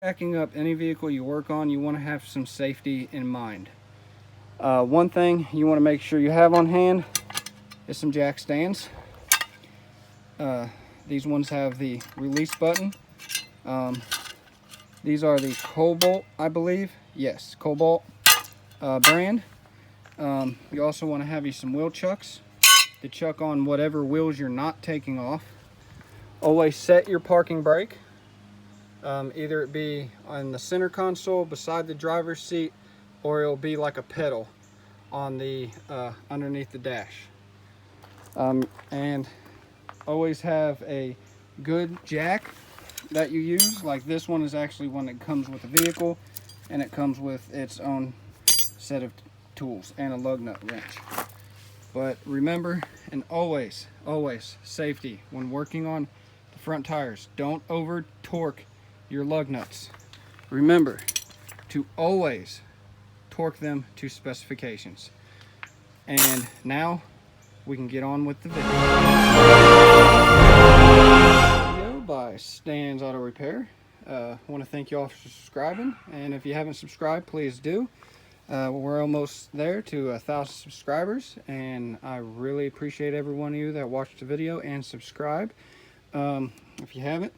Backing up any vehicle you work on, you want to have some safety in mind. One thing you want to make sure you have on hand is some jack stands. These ones have the release button. These are the Cobalt, I believe. Yes, Cobalt brand. You also want to have you some wheel chucks to chuck on whatever wheels you're not taking off. Always set your parking brake. Either it be on the center console beside the driver's seat, or it'll be like a pedal on the underneath the dash. And always have a good jack that you use. Like this one is actually one that comes with the vehicle, and it comes with its own set of tools and a lug nut wrench. But remember, and always safety when working on the front tires. Don't over torque your lug nuts. Remember to always torque them to specifications. And now we can get on with the video. By Stan's Auto Repair. I want to thank you all for subscribing, and if you haven't subscribed, please do. We're almost there to 1,000 subscribers, and I really appreciate every one of you that watched the video and subscribe. If you haven't,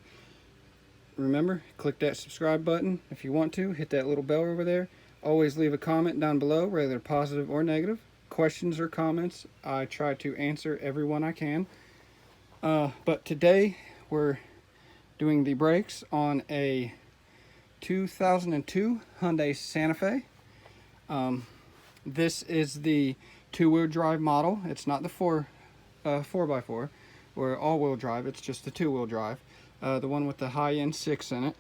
remember, click that subscribe button. If you want to, hit that little bell over there. Always leave a comment down below, whether positive or negative. Questions or comments, I try to answer every one I can. But today we're doing the brakes on a 2002 Hyundai Santa Fe. This is the two-wheel drive model. It's not the 4x4 or all-wheel drive. It's just the two-wheel drive, the one with the high-end 6 in it.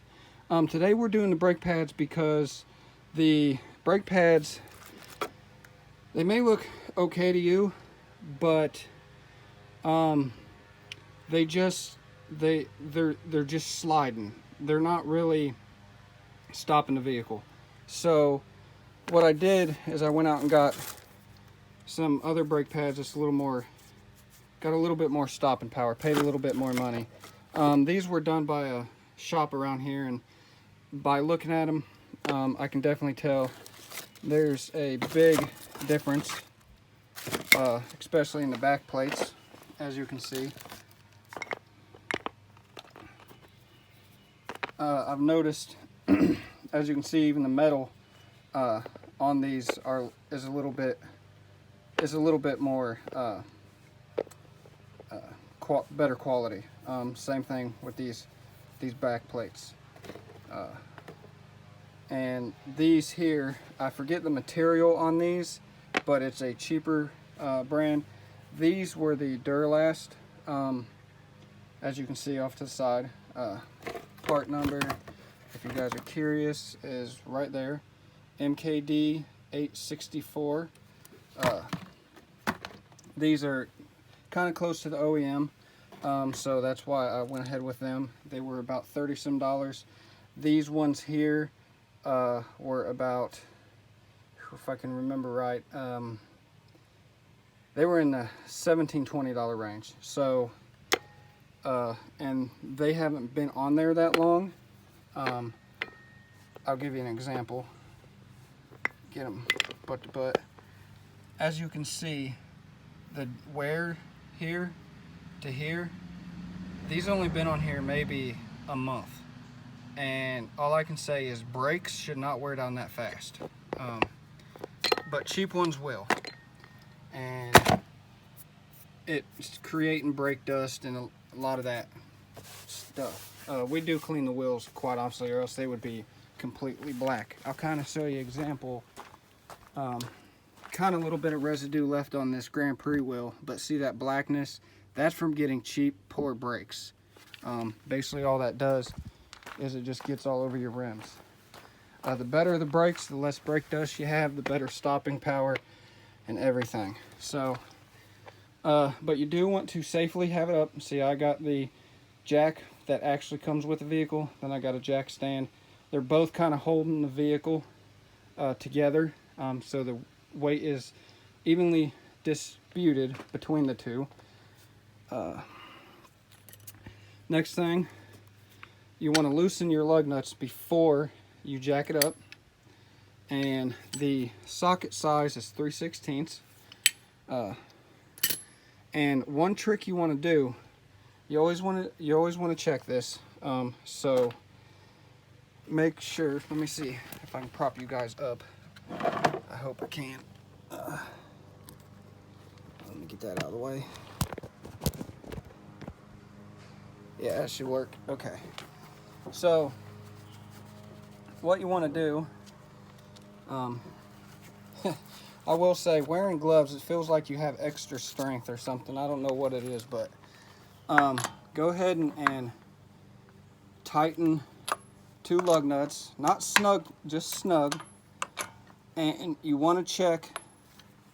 Today we're doing the brake pads because the brake pads, they may look okay to you, but they're just sliding. They're not really stopping the vehicle. So what I did is I went out and got some other brake pads that's got a little bit more stopping power, paid a little bit more money. These were done by a shop around here, and by looking at them, I can definitely tell there's a big difference, especially in the back plates, as you can see. I've noticed, as you can see, even the metal on these is a little bit more better quality. Same thing with these back plates. And these here, I forget the material on these, but it's a cheaper brand. These were the Duralast, as you can see off to the side. Part number, if you guys are curious, is right there, MKD 864. These are kind of close to the OEM, so that's why I went ahead with them. They were about $30 some. These ones here were about, if I can remember right, they were in the $17, $20 range. So and they haven't been on there that long. I'll give you an example. Get them butt to butt. As you can see, the wear here to here, these only been on here maybe a month, and all I can say is brakes should not wear down that fast, but cheap ones will, and it's creating brake dust and a lot of that stuff. We do clean the wheels, quite honestly, or else they would be completely black. I'll kind of show you an example. Kind of a little bit of residue left on this Grand Prix wheel, but see that blackness? That's from getting cheap, poor brakes. Basically all that does is it just gets all over your rims. The better the brakes, the less brake dust you have, the better stopping power and everything. So but you do want to safely have it up. See, I got the jack that actually comes with the vehicle, then I got a jack stand. They're both kind of holding the vehicle together, so the weight is evenly distributed between the two. Next thing, you want to loosen your lug nuts before you jack it up. And the socket size is 3/16. And one trick you want to do, you always want to check this. So make sure. Let me see if I can prop you guys up. I hope I can. Let me get that out of the way. Yeah, that should work. Okay. So what you want to do, I will say, wearing gloves, it feels like you have extra strength or something. I don't know what it is, but go ahead and tighten 2 lug nuts, not snug, just snug. And you want to check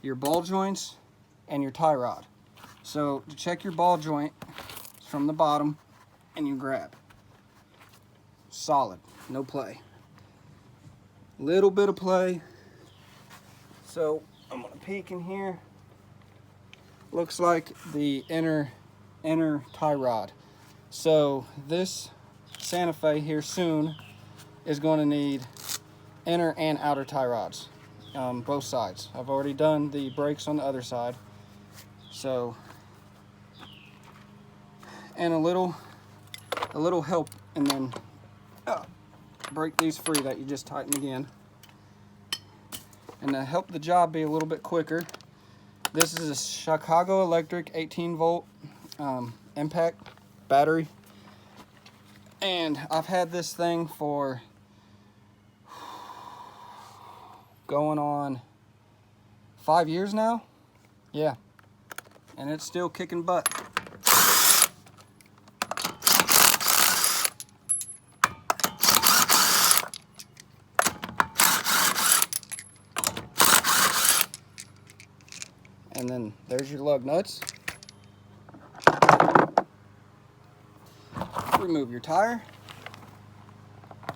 your ball joints and your tie rod. So to check your ball joint, it's from the bottom, and you grab. Solid, no play. Little bit of play. So I'm gonna peek in here. Looks like the inner tie rod. So this Santa Fe here soon is going to need inner and outer tie rods, both sides. I've already done the brakes on the other side. So, and a little help, and then break these free that you just tighten again. And to help the job be a little bit quicker, this is a Chicago Electric 18-volt impact battery. And I've had this thing for going on 5 years now. Yeah. And it's still kicking butt. And then there's your lug nuts. Remove your tire.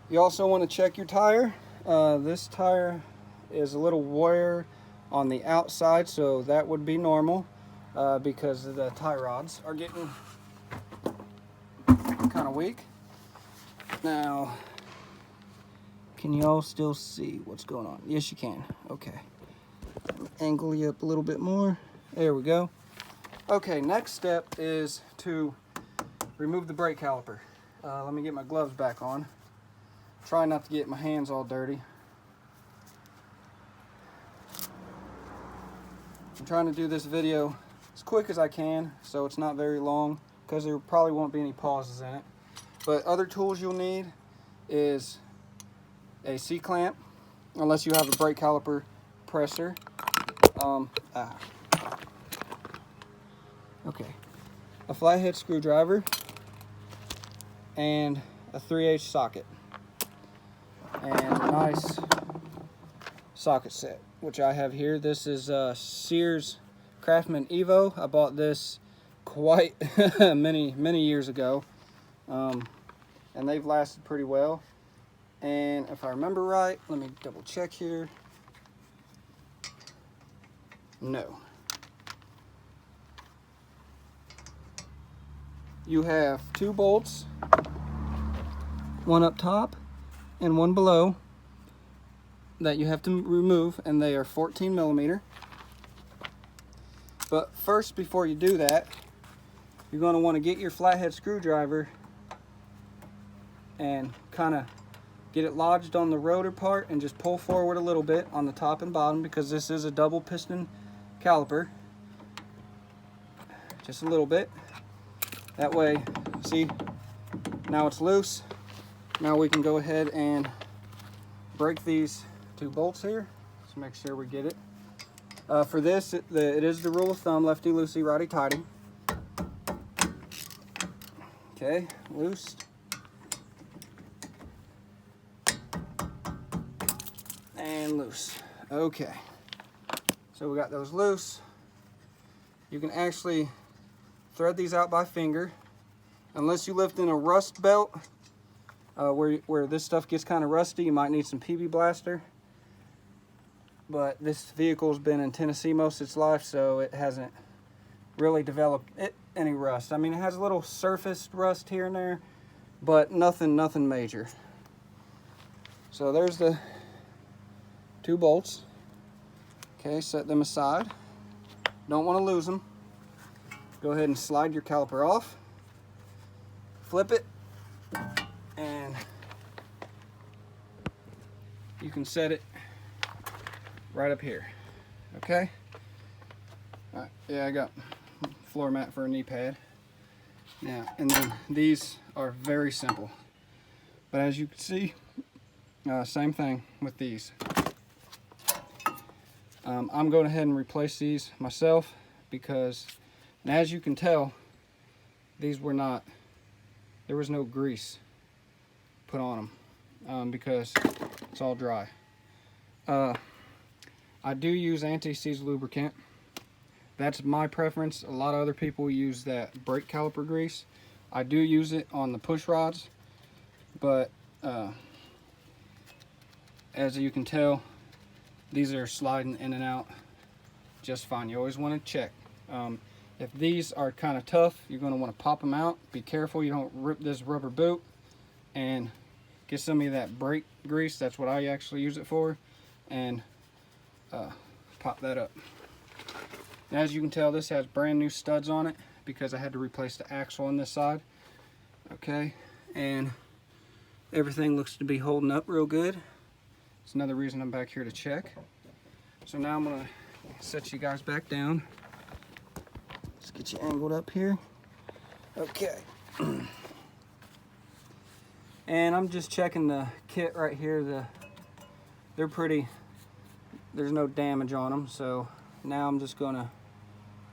You also want to check your tire. This tire is a little wear on the outside, so that would be normal because the tie rods are getting kind of weak. Now, can you all still see what's going on? Yes, you can. Okay. Angle you up a little bit more. There we go. Okay, next step is to remove the brake caliper. Let me get my gloves back on. Try not to get my hands all dirty. I'm trying to do this video as quick as I can, so it's not very long, because there probably won't be any pauses in it. But other tools you'll need is a C-clamp, unless you have a brake caliper presser. Okay, a flathead screwdriver and a 3/8 socket, and a nice socket set, which I have here. This is Sears Craftsman Evo. I bought this quite many years ago, and they've lasted pretty well. And if I remember right, let me double check here. No. You have 2 bolts, one up top and one below, that you have to remove, and they are 14 millimeter. But first, before you do that, you're going to want to get your flathead screwdriver and kind of get it lodged on the rotor part and just pull forward a little bit on the top and bottom, because this is a double piston caliper. Just a little bit. That way, see, now it's loose. Now we can go ahead and break these 2 bolts here. Let's make sure we get it. For this, it is the rule of thumb, lefty loosey, righty tighty. Okay, loosed. And loose. Okay, so we got those loose. You can actually thread these out by finger, unless you live in a rust belt where this stuff gets kind of rusty. You might need some PB blaster, but this vehicle's been in Tennessee most of its life, so it hasn't really developed any rust. I mean, it has a little surface rust here and there, but nothing major. So there's the 2 bolts. Okay, set them aside. Don't want to lose them. Go ahead and slide your caliper off. Flip it, and you can set it right up here. Okay? All right, yeah, I got floor mat for a knee pad. Now, and then these are very simple. But as you can see, same thing with these. I'm going ahead and replace these myself because, and as you can tell, these were not, there was no grease put on them because it's all dry. I do use anti-seize lubricant. That's my preference. A lot of other people use that brake caliper grease. I do use it on the push rods, but as you can tell, these are sliding in and out just fine. You always want to check. If these are kind of tough, you're going to want to pop them out. Be careful you don't rip this rubber boot and get some of that brake grease. That's what I actually use it for. And pop that up. Now, as you can tell, this has brand new studs on it because I had to replace the axle on this side. Okay, and everything looks to be holding up real good. It's another reason I'm back here to check. So now I'm gonna set you guys back down. Let's get you angled up here. Okay. And I'm just checking the kit right here. They're pretty, there's no damage on them. So now I'm just gonna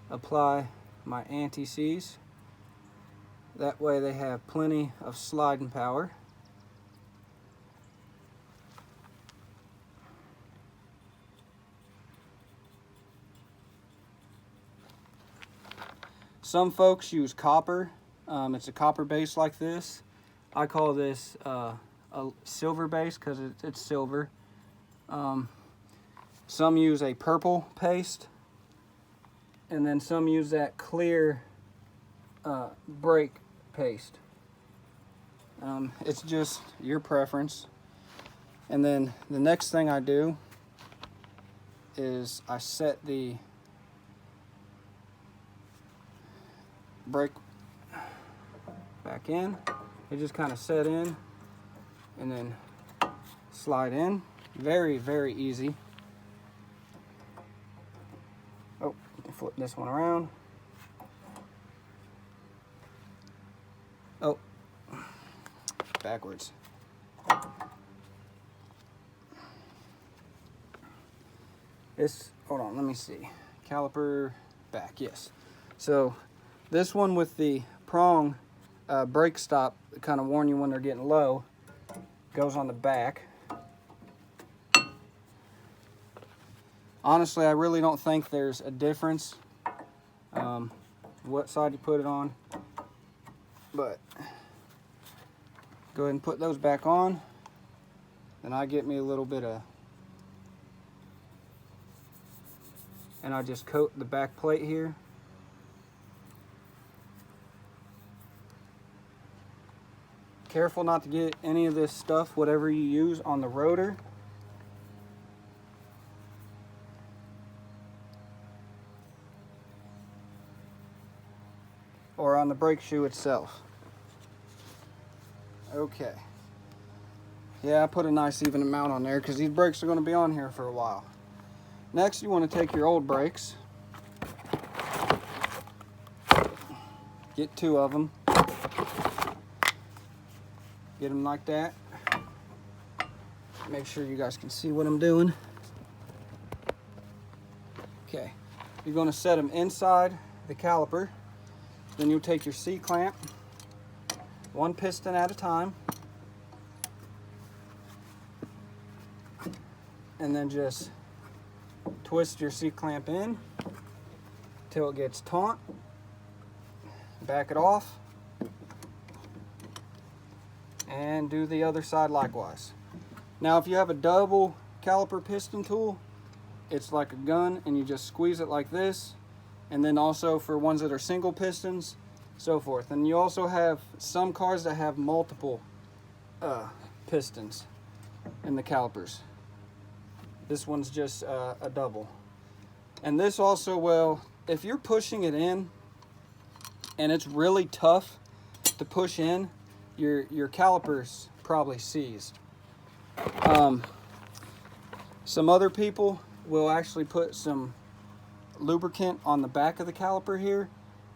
apply my anti-seize. That way they have plenty of sliding power. Some folks use copper. It's a copper base like this. I call this a silver base because it's silver. Some use a purple paste, and then some use that clear brake paste. It's just your preference. And then the next thing I do is I set the brake back in. It just kind of set in and then slide in. Very, very easy. Oh, flip this one around. Oh, backwards. This, hold on, let me see. Caliper back, yes. So this one with the prong brake stop, kind of warn you when they're getting low, goes on the back. Honestly, I really don't think there's a difference what side you put it on, but go ahead and put those back on. Then I get me a little bit of, and I just coat the back plate here. Careful not to get any of this stuff, whatever you use, on the rotor. Or on the brake shoe itself. Okay. Yeah, I put a nice even amount on there because these brakes are going to be on here for a while. Next, you want to take your old brakes. Get 2 of them. Get them like that. Make sure you guys can see what I'm doing. Okay. You're going to set them inside the caliper. Then you'll take your C-clamp, 1 piston at a time, and then just twist your C-clamp in till it gets taut. Back it off, and do the other side likewise. Now, if you have a double caliper piston tool, it's like a gun, and you just squeeze it like this. And then also for ones that are single pistons, so forth. And you also have some cars that have multiple pistons in the calipers. This one's just a double. And this also, well, if you're pushing it in and it's really tough to push in, your caliper's probably seized. Some other people will actually put some lubricant on the back of the caliper here,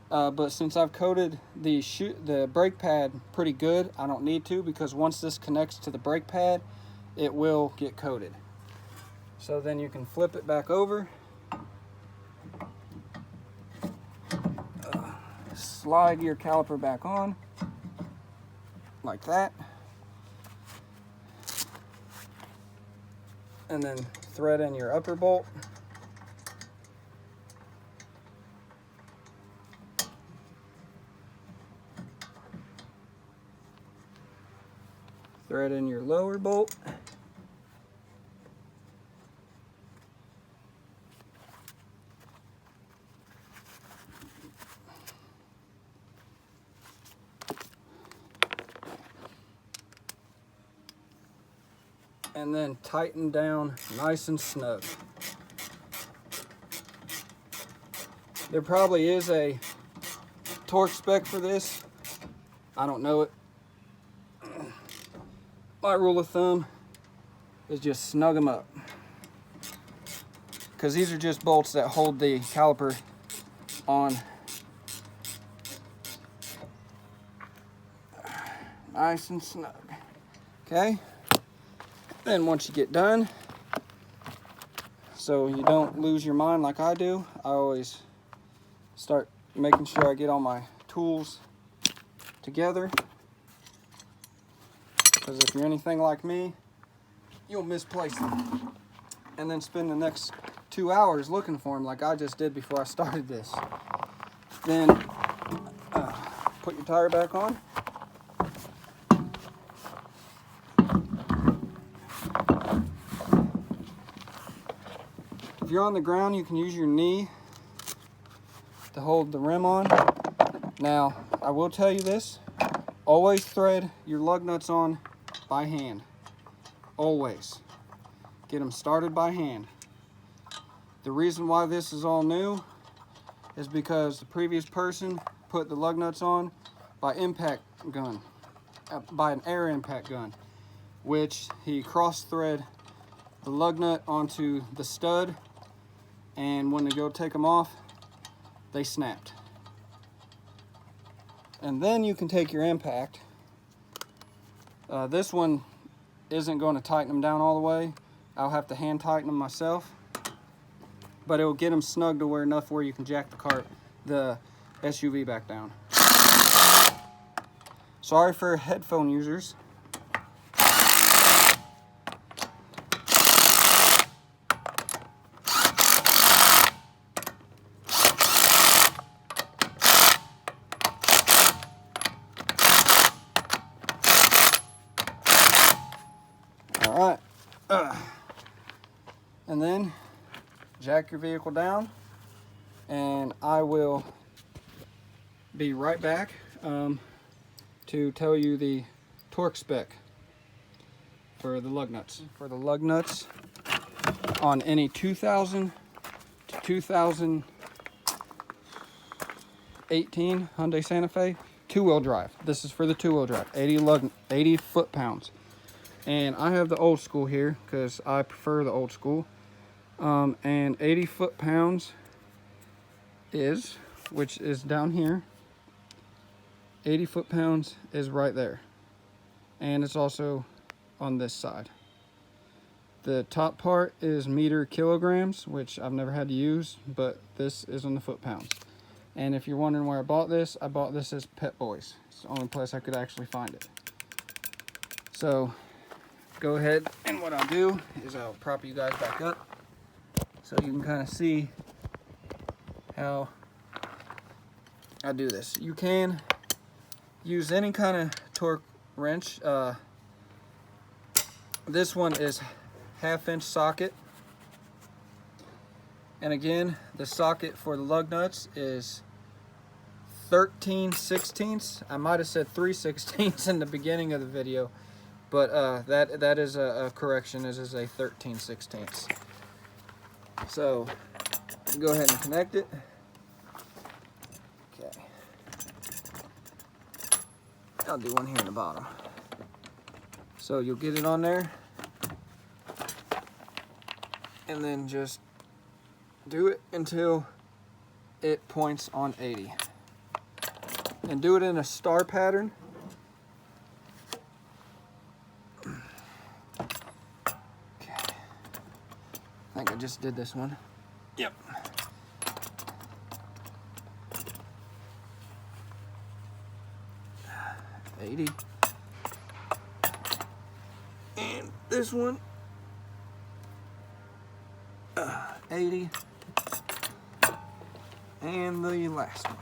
but since I've coated the brake pad pretty good, I don't need to, because once this connects to the brake pad, it will get coated. So then you can flip it back over, slide your caliper back on like that, and then thread in your upper bolt. Thread in your lower bolt. And then tighten down nice and snug. There probably is a torque spec for this. I don't know it. My rule of thumb is just snug them up, because these are just bolts that hold the caliper on nice and snug. Okay, then once you get done, so you don't lose your mind like I do, I always start making sure I get all my tools together, because if you're anything like me, you'll misplace them and then spend the next 2 hours looking for them like I just did before I started this. Then put your tire back on. If you're on the ground, you can use your knee to hold the rim on. Now, I will tell you this, always thread your lug nuts on by hand. Always. Get them started by hand. The reason why this is all new is because the previous person put the lug nuts on by impact gun, by an air impact gun, which he cross-thread the lug nut onto the stud, and when they go take them off, they snapped. And then you can take your impact. This one isn't going to tighten them down all the way. I'll have to hand tighten them myself, but it will get them snug to where enough where you can jack the SUV back down. Sorry for headphone users. All right, and then jack your vehicle down, and I will be right back to tell you the torque spec for the lug nuts. For the lug nuts on any 2000 to 2018 Hyundai Santa Fe, two-wheel drive. This is for the two-wheel drive, 80 foot-pounds. And I have the old school here because I prefer the old school. And 80 foot-pounds is, which is down here, 80 foot-pounds is right there. And it's also on this side. The top part is meter kilograms, which I've never had to use, but this is on the foot-pounds. And if you're wondering where I bought this as Pet Boys. It's the only place I could actually find it. So go ahead, and what I'll do is I'll prop you guys back up so you can kind of see how I do this. You can use any kind of torque wrench. This one is 1/2-inch socket, and again the socket for the lug nuts is 13/16. I might have said 3/16 in the beginning of the video, but that is a correction. This is a 13/16. So go ahead and connect it. Okay. I'll do one here in the bottom. So you'll get it on there, and then just do it until it points on 80. And do it in a star pattern. Okay. I think I just did this one. Yep. $80. And this one, 80. And the last one.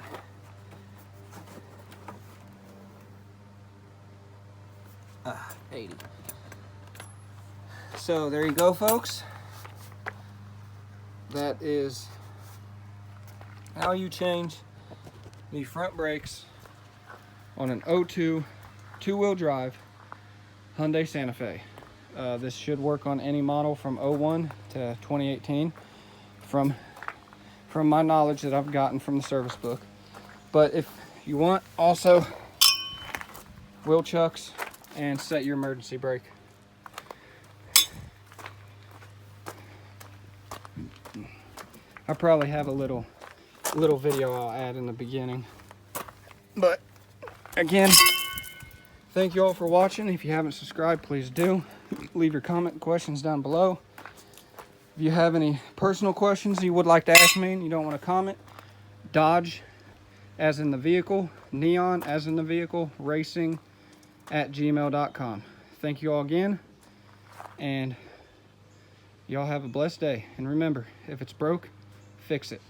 $80. So there you go, folks. That is how you change the front brakes on an 02 two-wheel drive Hyundai Santa Fe. This should work on any model from 01 to 2018 from my knowledge that I've gotten from the service book. But if you want, also wheel chucks and set your emergency brake. I probably have a little video I'll add in the beginning. But again, thank you all for watching. If you haven't subscribed, please do. Leave your comment and questions down below. If you have any personal questions you would like to ask me and you don't want to comment, Dodge as in the vehicle, Neon as in the vehicle, racing @gmail.com. Thank you all again, and y'all have a blessed day. And remember, if it's broke, fix it.